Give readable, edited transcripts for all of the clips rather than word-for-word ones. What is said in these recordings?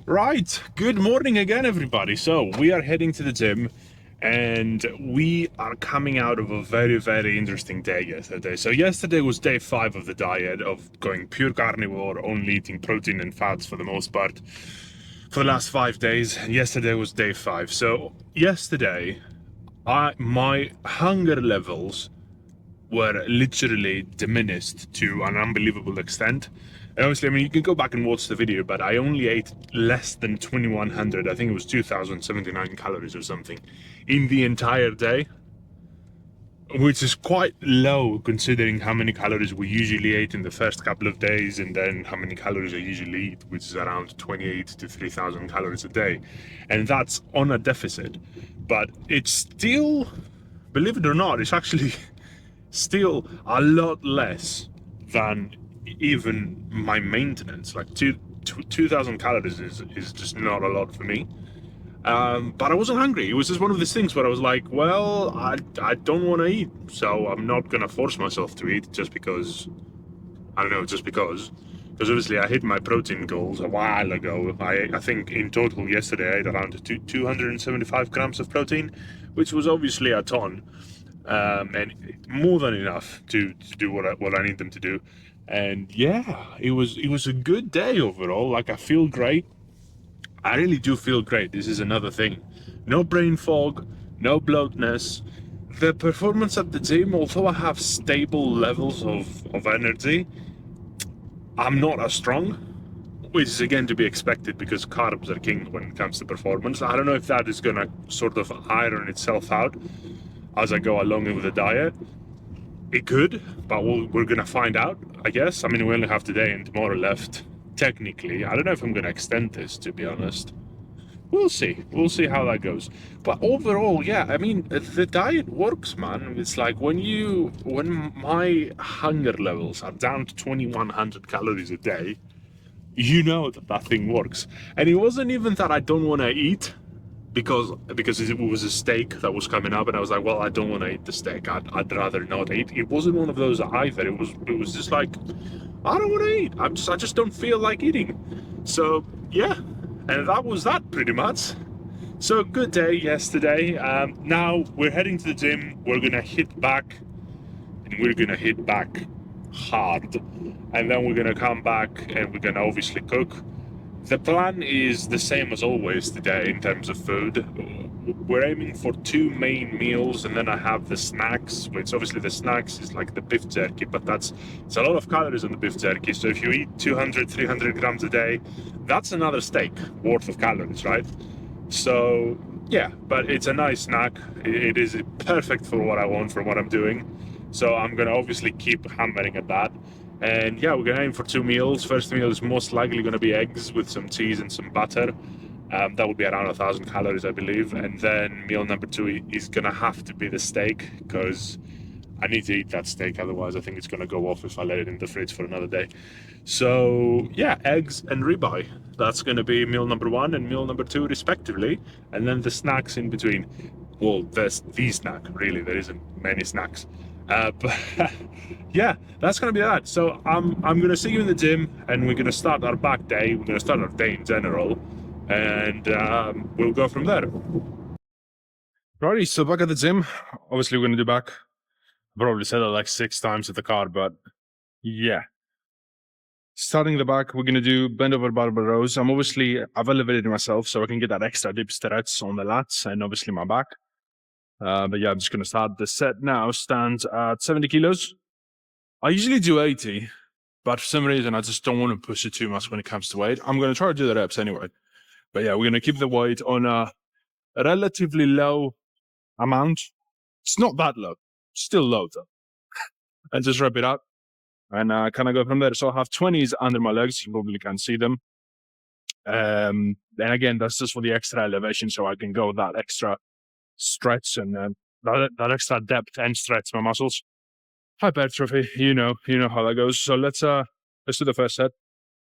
Right, good morning again, everybody. So we are heading to the gym, and we are coming out of a very interesting day yesterday. So yesterday was day 5 of the diet of going pure carnivore, only eating protein and fats for the most part for the last 5 days. Yesterday was day 5. So yesterday, my hunger levels were literally diminished to an unbelievable extent. And obviously, I mean, you can go back and watch the video, but I only ate less than 2100, I think it was 2079 calories or something, in the entire day, which is quite low considering how many calories we usually ate in the first couple of days, and then how many calories I usually eat, which is around 28 to 3000 calories a day. And that's on a deficit. But it's still, believe it or not, it's actually still a lot less than even my maintenance. Like 2000 calories is just not a lot for me. But I wasn't hungry. It was just one of these things where I was like, well, I don't want to eat, so I'm not gonna force myself to eat just because. I don't know, just because. Because obviously I hit my protein goals a while ago. I think in total yesterday I ate around 275 grams of protein, which was obviously a ton. And more than enough to do what I need them to do. And yeah, it was a good day overall. Like, I feel great. I really do feel great. This is another thing. No brain fog, no bloatness. The performance at the gym, although I have stable levels of energy, I'm not as strong, which is again to be expected because carbs are king when it comes to performance. I don't know if that is gonna sort of iron itself out as I go along with the diet. It could, but we're gonna find out, I guess. I mean, we only have today and tomorrow left, technically. I don't know if I'm gonna extend this, to be honest. We'll see. We'll see how that goes. But overall, yeah, I mean, the diet works, man. It's like when my hunger levels are down to 2100 calories a day, you know that thing works. And it wasn't even that I don't want to eat, because it was a steak that was coming up, and I was like, well, I don't want to eat the steak. I'd rather not eat. It wasn't one of those either. It was just like, I don't want to eat. I just don't feel like eating. So yeah, and that was that pretty much. So good day yesterday. Now we're heading to the gym. We're gonna hit back, and we're gonna hit back hard, and then we're gonna come back and we're gonna obviously cook. The plan is the same as always today in terms of food. We're aiming for 2 main meals, and then I have the snacks, which obviously the snacks is like the beef jerky, but it's a lot of calories on the beef jerky. So if you eat 200, 300 grams a day, that's another steak worth of calories, right? So yeah, but it's a nice snack. It is perfect for what I want, for what I'm doing. So I'm gonna obviously keep hammering at that. And yeah, we're gonna aim for 2 meals. First meal is most likely gonna be eggs with some cheese and some butter. That would be around 1000 calories, I believe. And then meal number 2 is gonna have to be the steak, because I need to eat that steak, otherwise I think it's gonna go off if I let it in the fridge for another day. So yeah, eggs and ribeye. That's gonna be meal number 1 and meal number 2 respectively, and then the snacks in between. Well, there's the snack, really. There isn't many snacks. But yeah, that's gonna be that. So I'm gonna see you in the gym, and we're gonna start our back day. We're gonna start our day in general, and we'll go from there. Righty, so back at the gym. Obviously, we're gonna do back. I probably said that like 6 times at the car, but yeah. Starting the back, we're gonna do bend over barbell rows. I've elevated myself so I can get that extra deep stretch on the lats and obviously my back. But yeah, I'm just gonna start. The set now stands at 70 kilos. I usually do 80, but for some reason I just don't want to push it too much when it comes to weight. I'm gonna try to do the reps anyway. But yeah, we're gonna keep the weight on a relatively low amount. It's not that low, still low though. And just wrap it up. And kind of go from there. So I have 20s under my legs. You probably can't see them. And again, that's just for the extra elevation, so I can go that extra stretch and that extra depth and stretch my muscles. Hypertrophy, you know how that goes. So let's do the first set.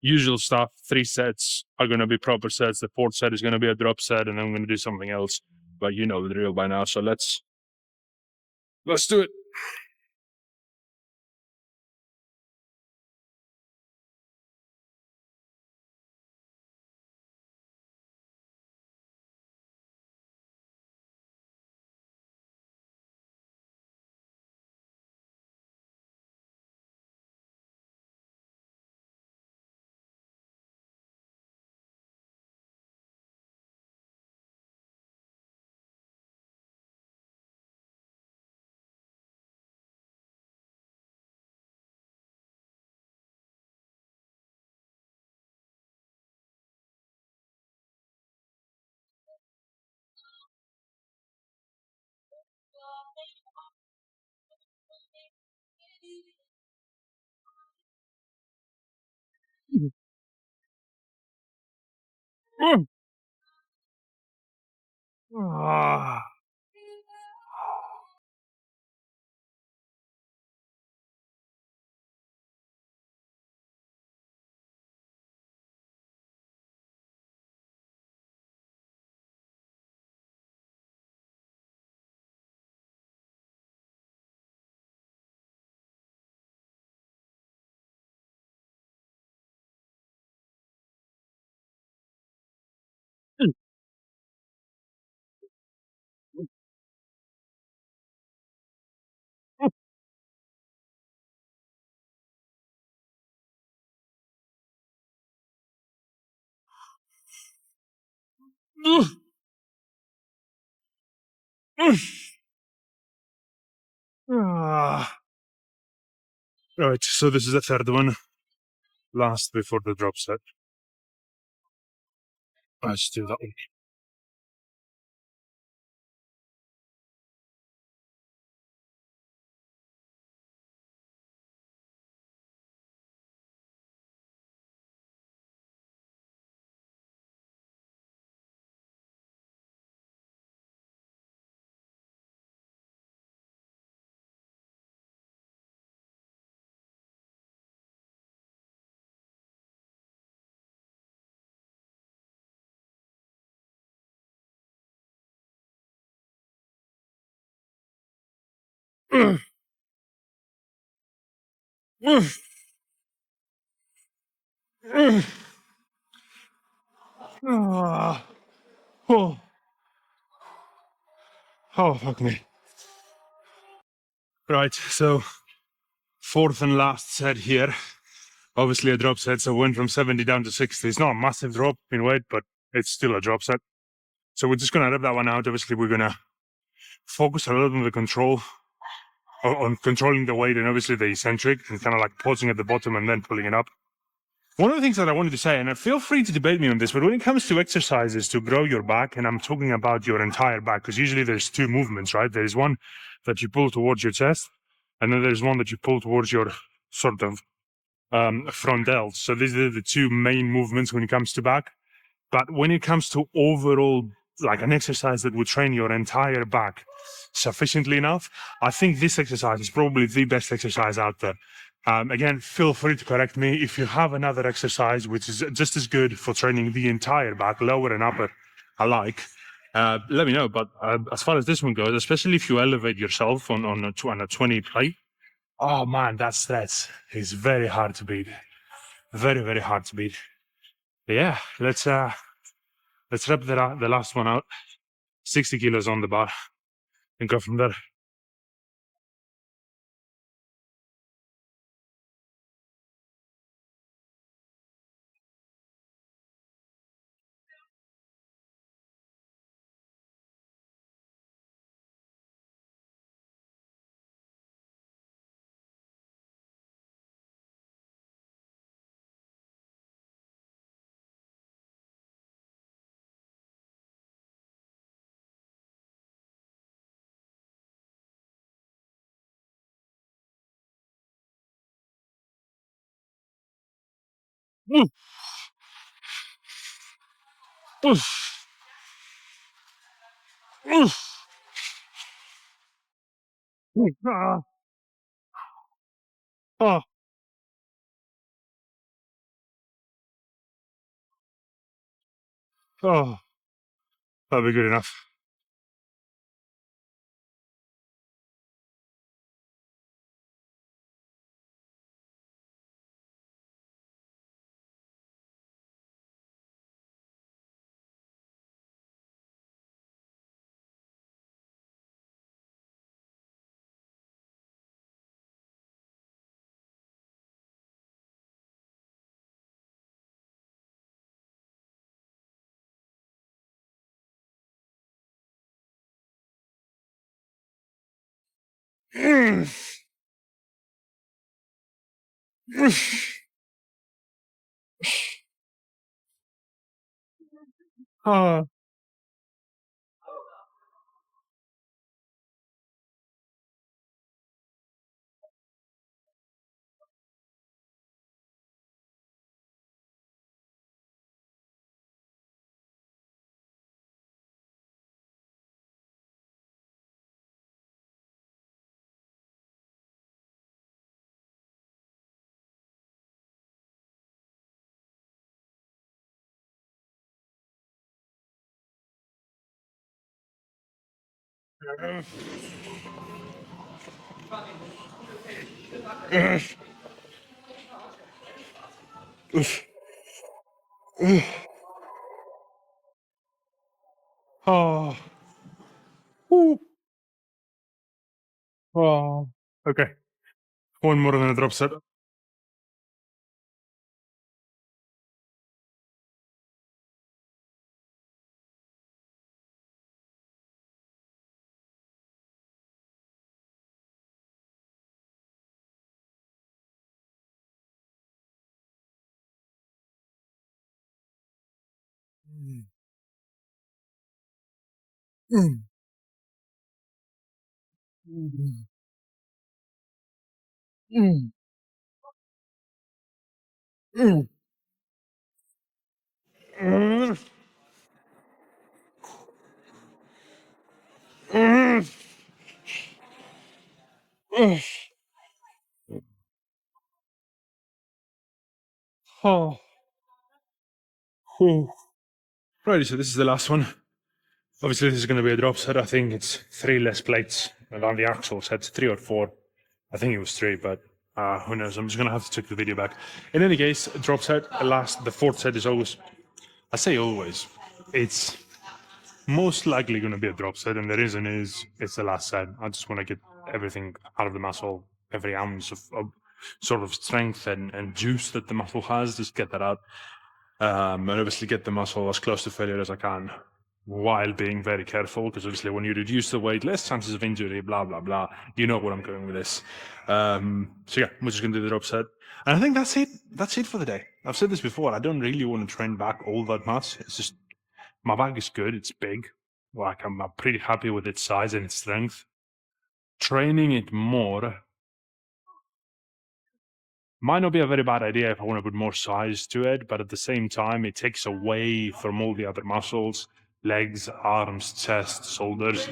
Usual stuff. 3 sets are going to be proper sets. The 4th set is going to be a drop set, and then I'm going to do something else. But you know the drill by now. So let's do it. Mm. Ah. Ah. Right, so this is the third one. Last before the drop set. Let's do that one. Ah. Oh, oh, fuck me. Right, so fourth and last set here. Obviously a drop set, so went from 70 down to 60. It's not a massive drop in weight, but it's still a drop set. So we're just gonna rip that one out. Obviously, we're gonna focus a little on the control, on controlling the weight, and obviously the eccentric, and kind of like pausing at the bottom and then pulling it up. One of the things that I wanted to say, and feel free to debate me on this, but when it comes to exercises to grow your back, and I'm talking about your entire back, because usually there's two movements, right? There's one that you pull towards your chest, and then there's one that you pull towards your sort of front delts. So these are the two main movements when it comes to back. But when it comes to overall, like an exercise that would train your entire back sufficiently enough, I think this exercise is probably the best exercise out there. Again, feel free to correct me if you have another exercise which is just as good for training the entire back, lower and upper, alike. Let me know. But as far as this one goes, especially if you elevate yourself on a 20 plate, oh man, that stretch is very hard to beat. Very, very hard to beat. But yeah, let's rep the last one out. 60 kilos on the bar and go from there. Oof, oof, oof, oof, oh, oh, that'll be good enough. Mm, oof, oh, Oh, ooh. Oh. Okay, one more than a drop set. Mm, mm, mm, mm, mm, mm, mm, mm. Oh. Whew. Righty, so this is the last one. Obviously, this is going to be a drop set. I think it's 3 less plates. And on the actual set, 3 or 4. I think it was 3, but who knows? I'm just going to have to check the video back. In any case, drop set, the fourth set is always, I say always, it's most likely going to be a drop set. And the reason is it's the last set. I just want to get everything out of the muscle, every ounce of sort of strength and juice that the muscle has, just get that out. And obviously get the muscle as close to failure as I can while being very careful, because obviously when you reduce the weight, less chances of injury, blah, blah, blah. You know where I'm going with this. So yeah, we're just going to do the drop set. And I think that's it. That's it for the day. I've said this before. I don't really want to train back all that much. It's just, my back is good. It's big. Like, I'm pretty happy with its size and its strength. Training it more might not be a very bad idea if I want to put more size to it, but at the same time, it takes away from all the other muscles, legs, arms, chest, shoulders.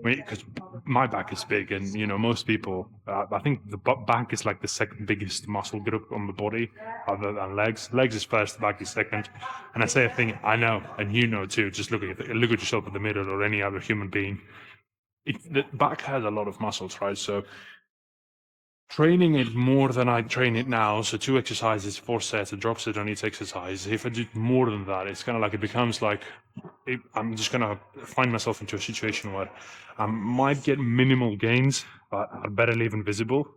Because my back is big, and most people, I think the back is like the second biggest muscle group on the body, other than legs. Legs is first, back is second. And I say a thing I know, and you know too. Just look at yourself in the mirror or any other human being. The back has a lot of muscles, right? So training it more than I train it now, so 2 exercises, 4 sets, a drop set on each exercise. If I do more than that, it's kind of like it becomes like I'm just gonna find myself into a situation where I might get minimal gains, but are barely even visible.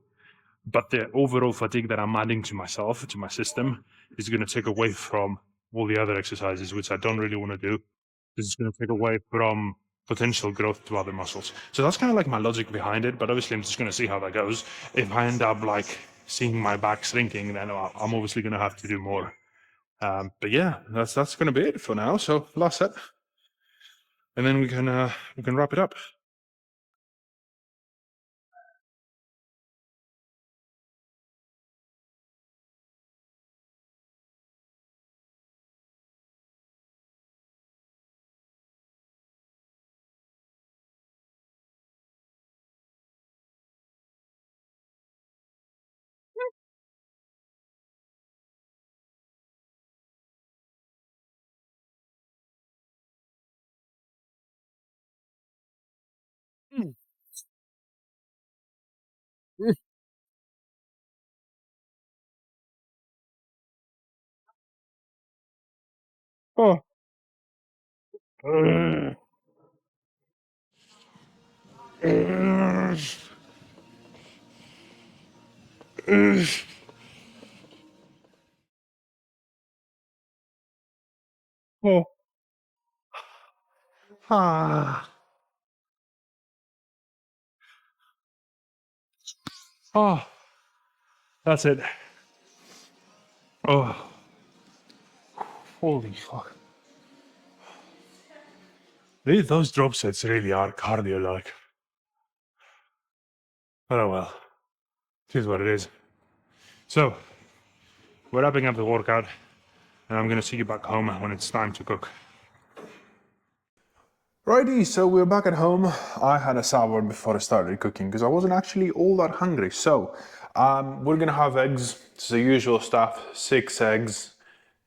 But the overall fatigue that I'm adding to myself, to my system, is going to take away from all the other exercises, which I don't really want to do. This is going to take away from potential growth to other muscles. So that's kind of like my logic behind it. But obviously, I'm just going to see how that goes. If I end up like seeing my back shrinking, then I'm obviously going to have to do more. But yeah, that's going to be it for now. So last set, and then we can wrap it up. Mm, mm, Oh. Uh, uh, uh, Oh. Ah. Oh. That's it. Oh. Holy fuck. Those drop sets really are cardio like. Oh well. It is what it is. So, we're wrapping up the workout, and I'm gonna see you back home when it's time to cook. Righty, so we're back at home. I had a shower before I started cooking because I wasn't actually all that hungry. So, we're gonna have eggs. It's the usual stuff: 6 eggs,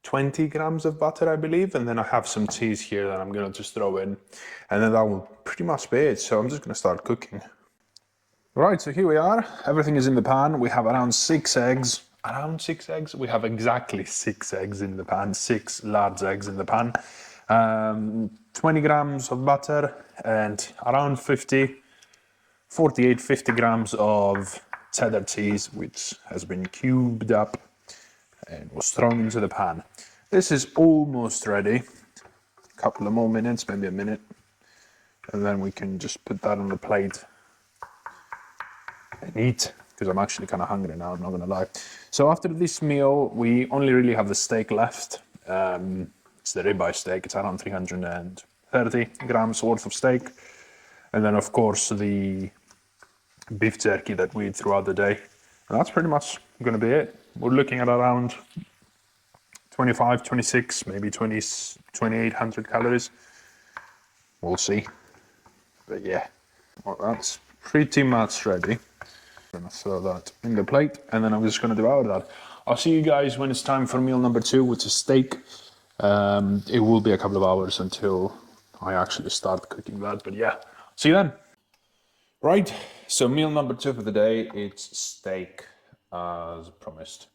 20 grams of butter, I believe, and then I have some cheese here that I'm gonna just throw in, and then that will pretty much be it. So I'm just gonna start cooking. Right, so here we are. Everything is in the pan. We have around 6 eggs. Around 6 eggs? We have exactly 6 eggs in the pan, 6 large eggs in the pan. 20 grams of butter and around 50 grams of cheddar cheese, which has been cubed up and was thrown into the pan. This is almost ready. A couple of more minutes, maybe a minute, and then we can just put that on the plate and eat, because I'm actually kind of hungry now, I'm not gonna lie. So after this meal, we only really have the steak left. It's the ribeye steak, it's around 330 grams worth of steak. And then of course the beef jerky that we eat throughout the day. And that's pretty much gonna be it. We're looking at around 25, 26, maybe 20, 2,800 calories. We'll see. But yeah, well, that's pretty much ready. I'm gonna throw that in the plate, and then I'm just gonna devour that. I'll see you guys when it's time for meal number 2, which is steak. It will be a couple of hours until I actually start cooking that, but yeah, see you then. Right, so meal number 2 for the day, it's steak, as promised.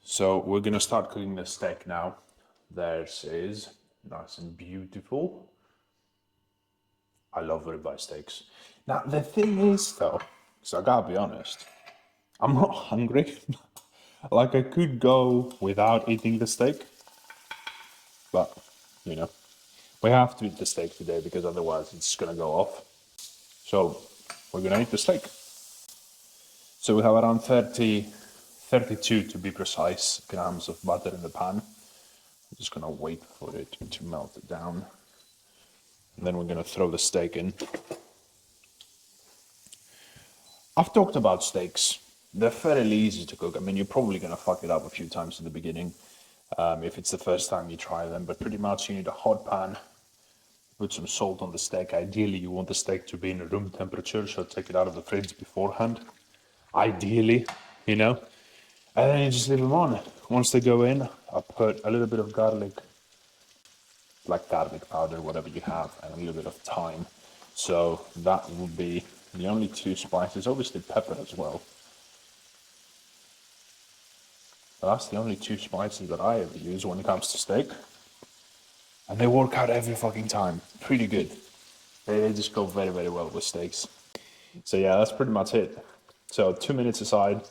So we're gonna start cooking the steak now. Theirs is nice and beautiful. I love ribeye steaks. Now the thing is though, so I gotta be honest, I'm not hungry. Like I could go without eating the steak, but you know, we have to eat the steak today because otherwise it's gonna go off. So we're gonna eat the steak. So we have around 32 to be precise, grams of butter in the pan. I'm just gonna wait for it to melt it down. And then we're gonna throw the steak in. I've talked about steaks. They're fairly easy to cook. I mean, you're probably gonna fuck it up a few times in the beginning, if it's the first time you try them, but pretty much you need a hot pan, put some salt on the steak. Ideally, you want the steak to be in room temperature, so take it out of the fridge beforehand. Ideally, you know, and then you just leave them on. Once they go in, I put a little bit of garlic, like garlic powder, whatever you have, and a little bit of thyme. So that will be the only 2 spices, obviously pepper as well. But that's the only 2 spices that I ever use when it comes to steak. And they work out every fucking time. Pretty good. They just go very, very well with steaks. So yeah, that's pretty much it. So 2 minutes aside,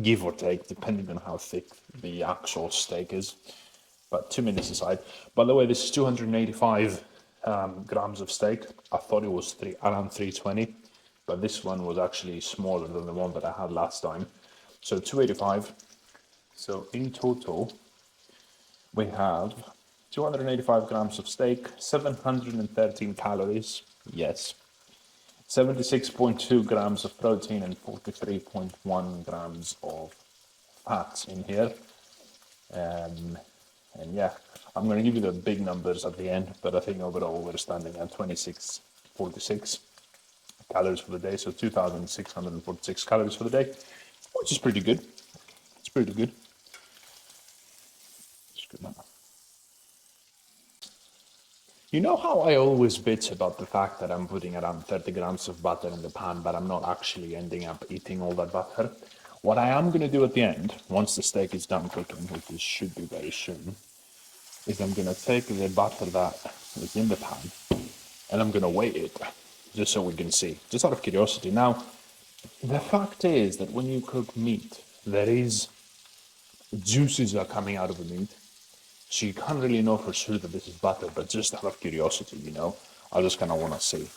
give or take, depending on how thick the actual steak is. But 2 minutes aside. By the way, this is 285 grams of steak. I thought it was around 320, but this one was actually smaller than the one that I had last time. So 285. So in total, we have 285 grams of steak, 713 calories, yes, 76.2 grams of protein and 43.1 grams of fats in here. And yeah, I'm going to give you the big numbers at the end, but I think overall we're standing at 2646 calories for the day, so 2,646 calories for the day, which is pretty good. It's pretty good. It's good enough. You know how I always bitch about the fact that I'm putting around 30 grams of butter in the pan, but I'm not actually ending up eating all that butter? What I am going to do at the end, once the steak is done cooking, which it should be very soon, is I'm going to take the butter that is in the pan and I'm going to weigh it, just so we can see, just out of curiosity. Now, the fact is that when you cook meat, there is juices that are coming out of the meat. So you can't really know for sure that this is butter, but just out of curiosity, you know, I just kind of want to see.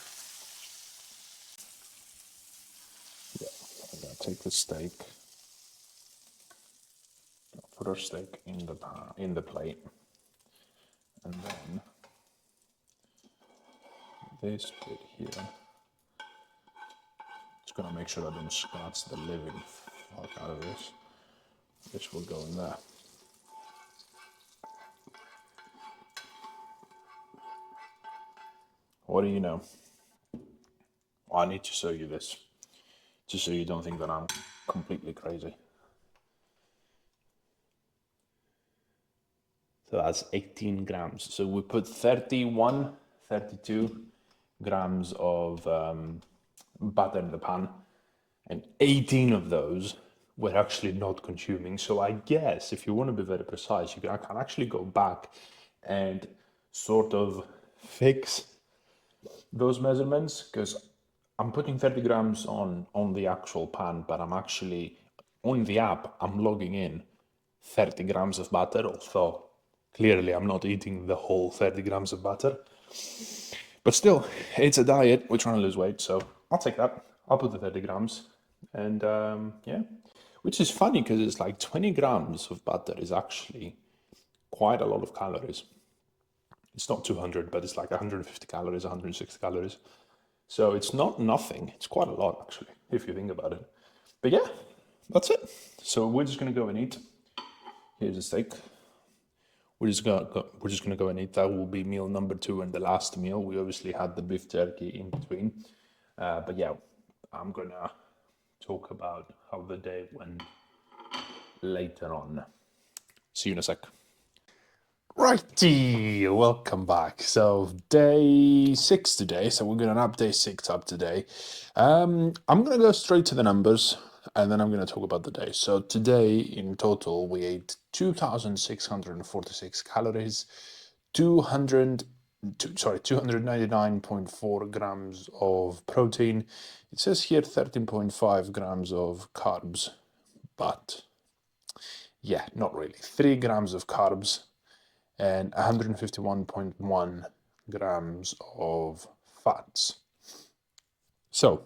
Yeah, I'm gonna take the steak, put our steak in the pan, in the plate, and then this bit here. Just gonna make sure I don't scratch the living fuck out of this. This will go in there. What do you know? I need to show you this, just so you don't think that I'm completely crazy. So that's 18 grams. So we put 31, 32 grams of butter in the pan, and 18 of those we're actually not consuming. So I guess if you want to be very precise, you can actually go back and sort of fix those measurements, because I'm putting 30 grams on the actual pan, but I'm actually on the app, I'm logging in 30 grams of butter, although clearly I'm not eating the whole 30 grams of butter. But still, it's a diet. We're trying to lose weight, so I'll take that. I'll put the 30 grams. And yeah, which is funny because it's like 20 grams of butter is actually quite a lot of calories. It's not 200, but it's like 150 calories, 160 calories. So it's not nothing. It's quite a lot, actually, if you think about it. But yeah, that's it. So we're just going to go and eat. Here's a steak. We're just gonna go and eat. That will be meal number 2 and the last meal. We obviously had the beef jerky in between, but yeah, I'm gonna talk about how the day went later on. See you in a sec. Righty, welcome back. So day 6 today. So we're gonna wrap day 6 up today. I'm gonna go straight to the numbers, and then I'm gonna talk about the day. So today in total we ate 2,646 calories, 299.4 grams of protein. It says here 13.5 grams of carbs, but yeah, not really. 3 grams of carbs and 151.1 grams of fats. So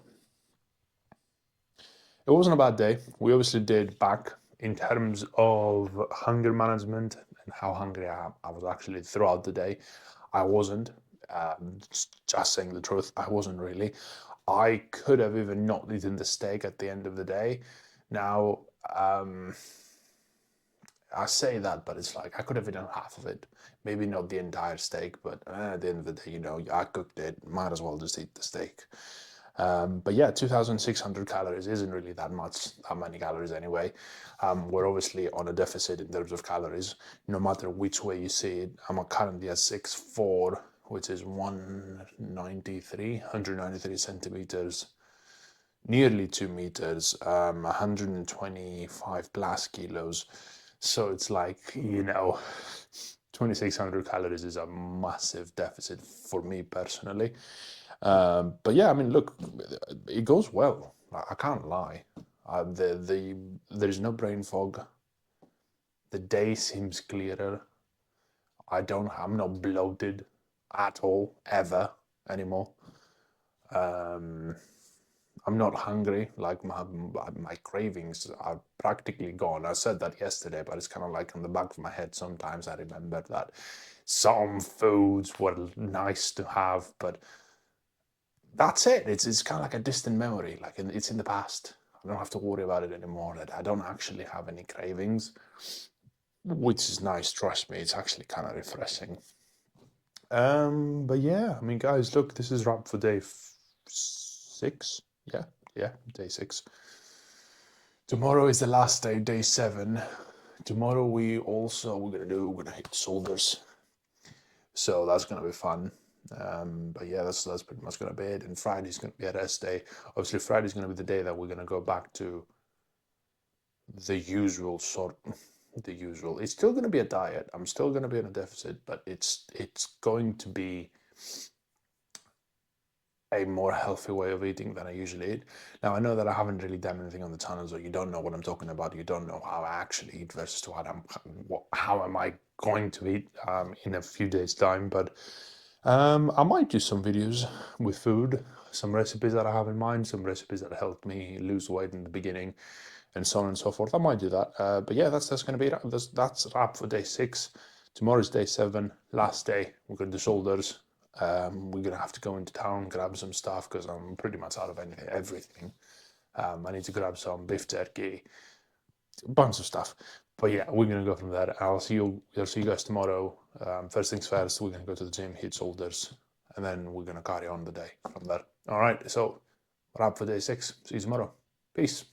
it wasn't a bad day. We obviously did back in terms of hunger management and how hungry I was actually throughout the day. I wasn't. Just saying the truth, I wasn't really. I could have even not eaten the steak at the end of the day. Now, I say that, but it's like I could have eaten half of it. Maybe not the entire steak, but at the end of the day, I cooked it. Might as well just eat the steak. But yeah, 2,600 calories isn't really that many calories anyway. We're obviously on a deficit in terms of calories, no matter which way you see it. I'm currently at 6'4", which is 193 centimeters, nearly 2 meters, 125 plus kilos. So it's like, 2,600 calories is a massive deficit for me personally. But yeah, I mean, look, it goes well. I can't lie. There's no brain fog. The day seems clearer. I'm not bloated at all, ever, anymore. I'm not hungry. Like my cravings are practically gone. I said that yesterday, but it's kind of like in the back of my head. Sometimes I remember that some foods were nice to have, but that's it. It's kind of like a distant memory. Like it's in the past. I don't have to worry about it anymore. I don't actually have any cravings, which is nice. Trust me, it's actually kind of refreshing. But yeah, I mean, guys, look, this is wrap for day 6. Yeah, day 6. Tomorrow is the last day, day 7. Tomorrow we're gonna hit shoulders, so that's gonna be fun. But yeah, that's pretty much gonna be it. And Friday's gonna be a rest day. Obviously, Friday's gonna be the day that we're gonna go back to the usual sort. The usual. It's still gonna be a diet. I'm still gonna be in a deficit, but it's going to be a more healthy way of eating than I usually eat. Now, I know that I haven't really done anything on the channel, so you don't know what I'm talking about. You don't know how I actually eat versus how am I going to eat in a few days' time. But I might do some videos with food, some recipes that I have in mind, some recipes that helped me lose weight in the beginning, and so on and so forth. I might do that. But yeah, that's going to be it. That's a wrap for day 6. Tomorrow's day 7, last day. We're going to do shoulders. We're gonna have to go into town, grab some stuff because I'm pretty much out of everything. I need to grab some beef jerky, a bunch of stuff. But yeah, we're gonna go from there. I'll see you guys tomorrow. First things first, we're gonna go to the gym, hit shoulders, and then we're gonna carry on the day from there. All right, so wrap for day 6. See you tomorrow. Peace.